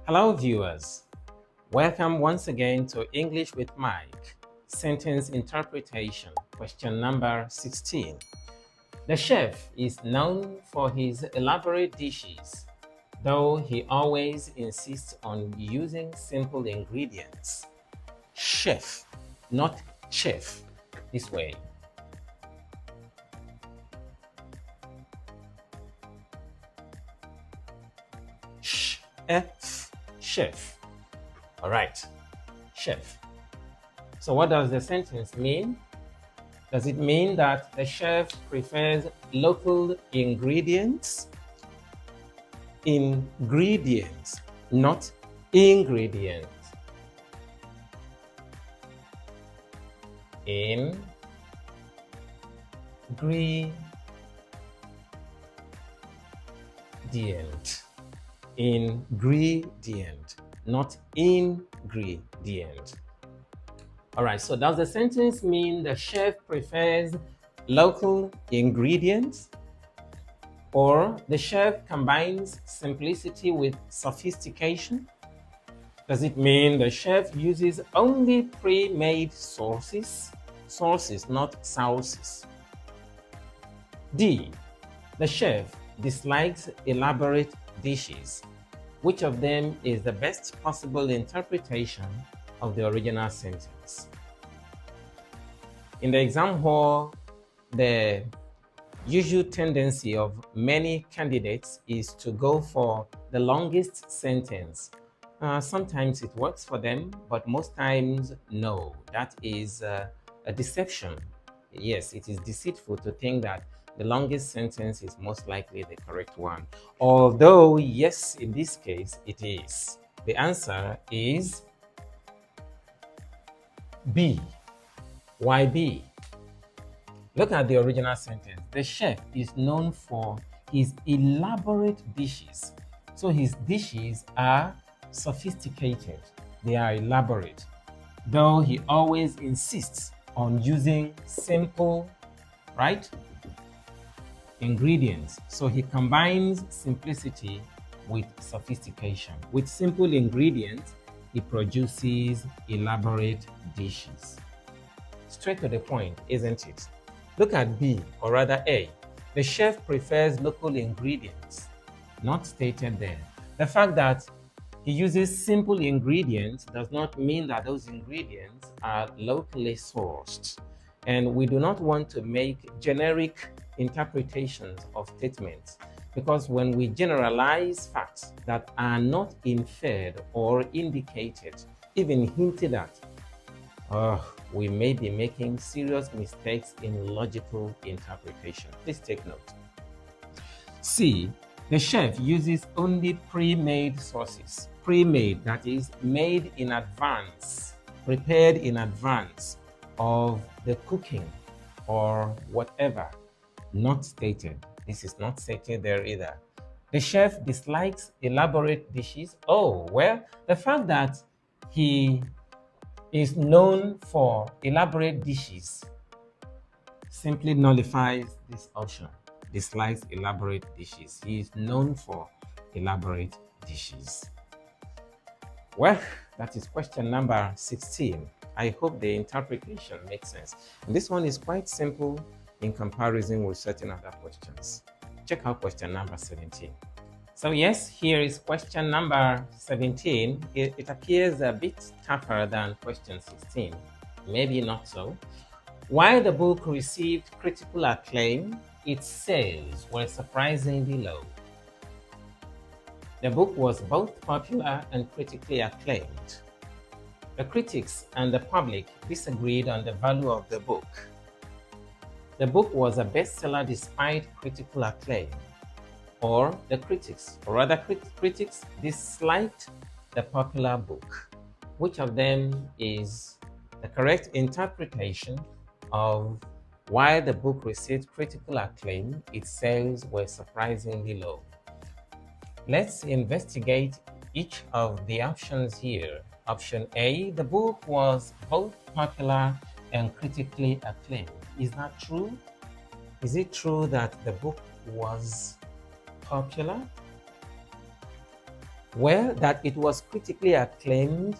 Hello viewers, welcome once again to English with Mike, sentence interpretation, question number 16. The chef is known for his elaborate dishes, though he always insists on using simple ingredients. Chef, not chef, this way. Chef. All right, chef. So what does the sentence mean? Does it mean that the chef prefers local ingredients? Ingredients, not ingredients. Ingredient, not ingredient. All right, so does the sentence mean the chef prefers local ingredients? Or the chef combines simplicity with sophistication? Does it mean the chef uses only pre-made sauces? Sauces, not sauces. D. The chef dislikes elaborate dishes. Which of them is the best possible interpretation of the original sentence? In the exam hall, the usual tendency of many candidates is to go for the longest sentence. Sometimes it works for them, but most times, no. That is a deception. Yes, it is deceitful to think that the longest sentence is most likely the correct one. Although, yes, in this case, it is. The answer is B. Why B? Look at the original sentence. The chef is known for his elaborate dishes. So his dishes are sophisticated. They are elaborate. Though he always insists on using simple, right, ingredients. So he combines simplicity with sophistication. With simple ingredients, he produces elaborate dishes. Straight to the point, isn't it? Look at B, or rather A. The chef prefers local ingredients. Not stated there. The fact that he uses simple ingredients does not mean that those ingredients are locally sourced. And we do not want to make generic interpretations of statements, because when we generalize facts that are not inferred or indicated, even hinted at, we may be making serious mistakes in logical interpretation. Please take note. C. The chef uses only pre-made sauces. Pre-made, that is, made in advance, prepared in advance of the cooking or whatever. Not stated. This is not stated there either. The chef dislikes elaborate dishes. Oh, well, the fact that he is known for elaborate dishes simply nullifies this option. Dislikes elaborate dishes. He is known for elaborate dishes. Well, that is question number 16. I hope the interpretation makes sense. And this one is quite simple in comparison with certain other questions. Check out question number 17. So yes, here is question number 17. It appears a bit tougher than question 16. Maybe not so. While the book received critical acclaim, its sales were surprisingly low. The book was both popular and critically acclaimed. The critics and the public disagreed on the value of the book. The book was a bestseller despite critical acclaim. Or the critics, or rather critics disliked the popular book. Which of them is the correct interpretation of why the book received critical acclaim, its sales were surprisingly low? Let's investigate each of the options here. Option A, the book was both popular and critically acclaimed. Is that true? Is it true that the book was popular Well, that it was critically acclaimed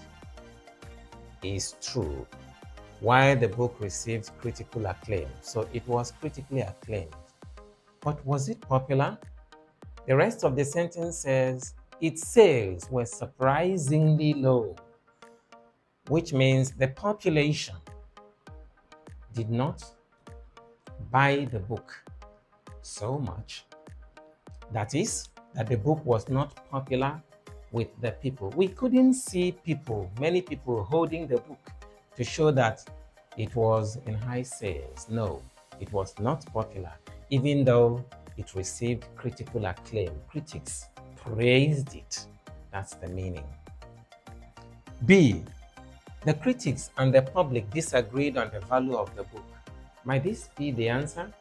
is true. While the book received critical acclaim, so it was critically acclaimed. But was it popular? The rest of the sentence says, its sales were surprisingly low, which means the population did not buy the book so much. That is, that the book was not popular with the people. We couldn't see many people holding the book to show that it was in high sales. No, it was not popular, even though it received critical acclaim. Critics praised it. That's the meaning. B, the critics and the public disagreed on the value of the book. Might this be the answer?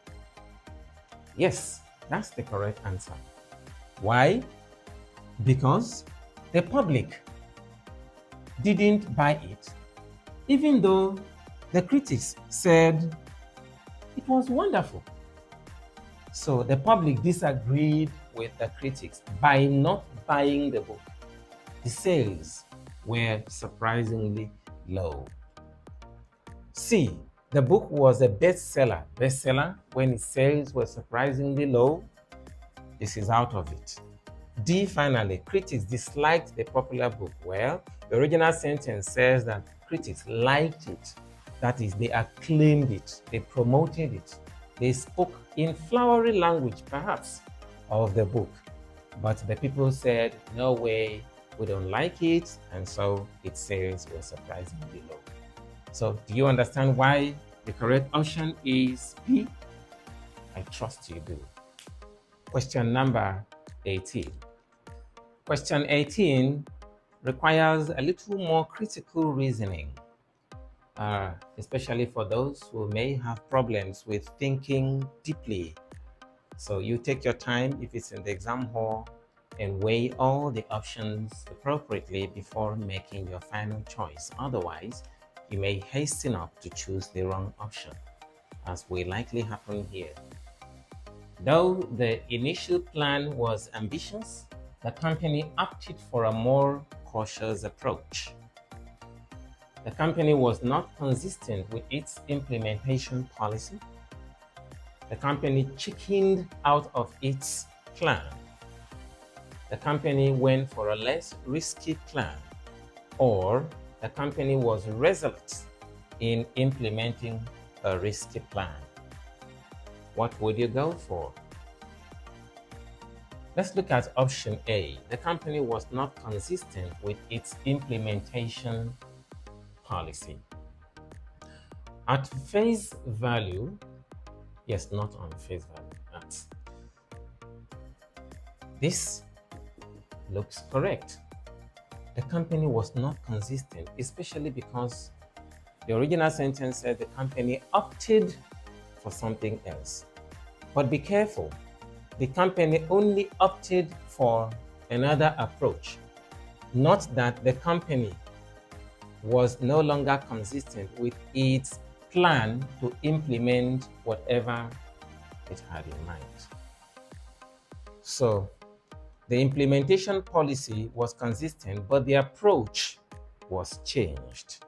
Yes, that's the correct answer. Why? Because the public didn't buy it, even though the critics said it was wonderful. So the public disagreed with the critics by not buying the book. The sales were surprisingly low. C, the book was a bestseller. Bestseller when its sales were surprisingly low. This is out of it. D, finally, critics disliked the popular book. Well, the original sentence says that critics liked it. That is, they acclaimed it, they promoted it, they spoke in flowery language, perhaps, of the book. But the people said, no way, we don't like it, and so its sales were surprisingly low. So, do you understand why the correct option is B? I trust you do. Question number 18. Question 18 requires a little more critical reasoning, especially for those who may have problems with thinking deeply. So you take your time if it's in the exam hall and weigh all the options appropriately before making your final choice. Otherwise, you may hasten up to choose the wrong option, as will likely happen here. Though the initial plan was ambitious, the company opted for a more cautious approach. The company was not consistent with its implementation policy. The company chickened out of its plan. The company went for a less risky plan, or the company was resolute in implementing a risky plan. What would you go for? Let's look at option A. The company was not consistent with its implementation policy. At face value, yes, not on face value, this looks correct. The company was not consistent, especially because the original sentence said the company opted for something else. But be careful, the company only opted for another approach, not that the company was no longer consistent with its plan to implement whatever it had in mind. So the implementation policy was consistent, but the approach was changed.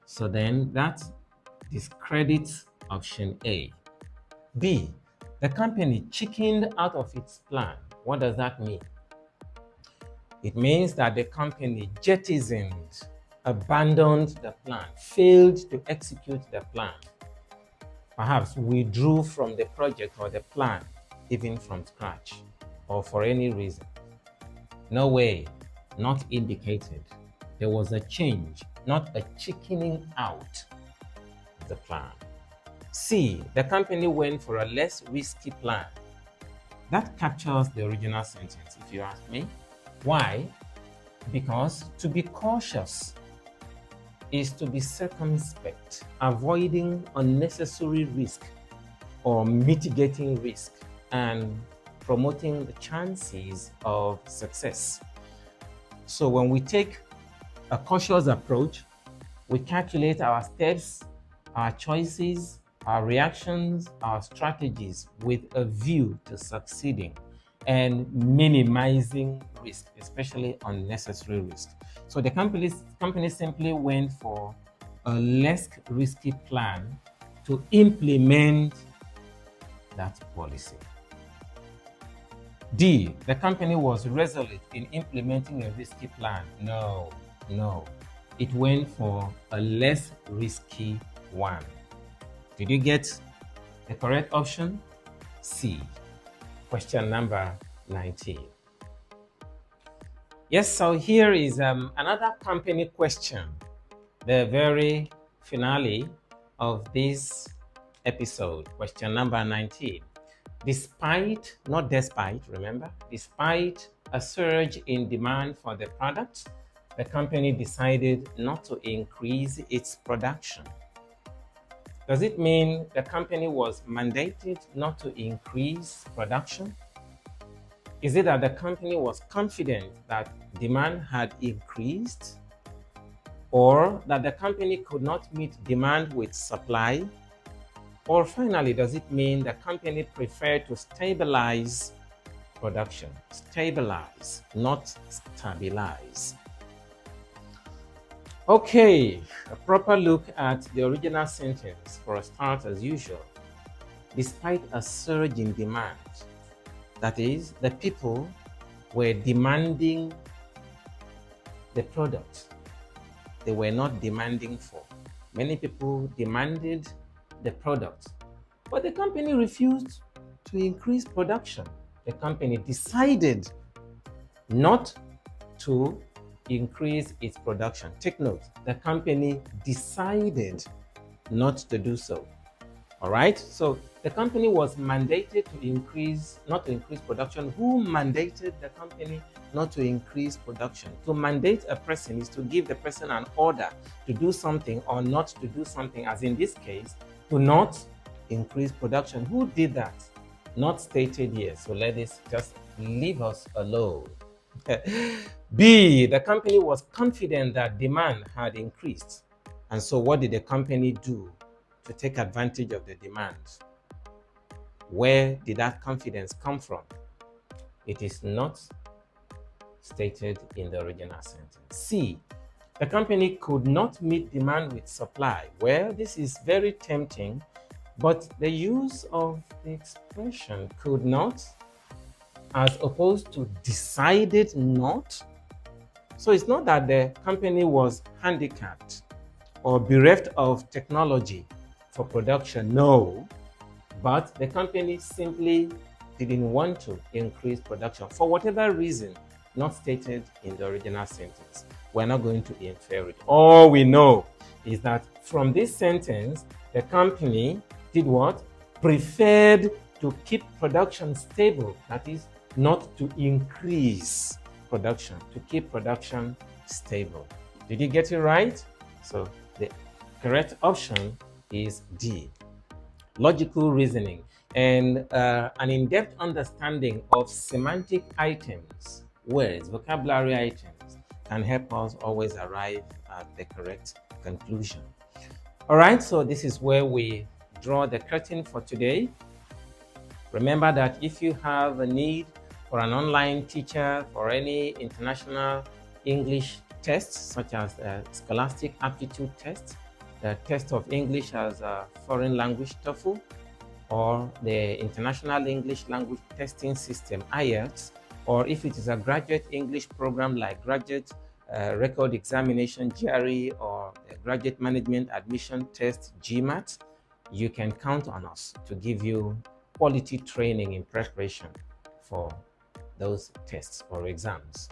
So then that discredits option A. B, the company chickened out of its plan. What does that mean? It means that the company jettisoned, abandoned the plan, failed to execute the plan, perhaps withdrew from the project or the plan, even from scratch, or for any reason. No way, not indicated. There was a change, not a chickening out of the plan. C, the company went for a less risky plan. That captures the original sentence, if you ask me. Why? Because to be cautious is to be circumspect, avoiding unnecessary risk or mitigating risk and promoting the chances of success. So when we take a cautious approach, we calculate our steps, our choices, our reactions, our strategies with a view to succeeding. and minimizing risk, especially unnecessary risk. So the company simply went for a less risky plan to implement that policy. D, the company was resolute in implementing a risky plan. No. It went for a less risky one. Did you get the correct option? C. Question number 19. Yes, so here is another company question, the very finale of this episode, question number 19. Despite, not despite, remember, despite a surge in demand for the product, the company decided not to increase its production. Does it mean the company was mandated not to increase production? Is it that the company was confident that demand had increased? Or that the company could not meet demand with supply? Or finally, does it mean the company preferred to stabilize production? Stabilize, not stabilize. Okay, a proper look at the original sentence for a start as usual. Despite a surge in demand, that is, the people were demanding the product they were not demanding for. Many people demanded the product, but the company refused to increase production. The company decided not to increase its production. Take note, the company decided not to do so. All right, so the company was mandated not to increase production. Who mandated the company not to increase production? To mandate a person is to give the person an order to do something or not to do something, as in this case, to not increase production. Who did that? Not stated here, so let this just leave us alone. B, the company was confident that demand had increased. And so what did the company do to take advantage of the demand? Where did that confidence come from? It is not stated in the original sentence. C, the company could not meet demand with supply. Well, this is very tempting, but the use of the expression could not, as opposed to decided not. So it's not that the company was handicapped or bereft of technology for production, no, but the company simply didn't want to increase production for whatever reason not stated in the original sentence. We're not going to infer it. All we know is that from this sentence, the company did what? Preferred to keep production stable, that is, not to increase production, to keep production stable. Did you get it right? So the correct option is D. Logical reasoning and an in-depth understanding of semantic items, words, vocabulary items can help us always arrive at the correct conclusion. All right, so this is where we draw the curtain for today. Remember that if you have a need for an online teacher for any international English tests, such as Scholastic Aptitude Test, the test of English as a foreign language TOEFL, or the International English Language Testing System, IELTS, or if it is a graduate English program like Graduate Record Examination, GRE, or Graduate Management Admission Test, GMAT, you can count on us to give you quality training in preparation for those tests or exams.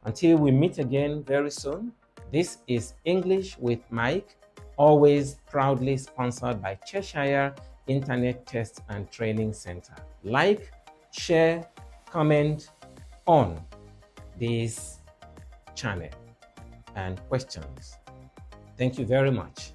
Until we meet again very soon, this is English with Mike, always proudly sponsored by Cheshire Internet Test and Training Center. Like, share, comment on this channel and questions. Thank you very much.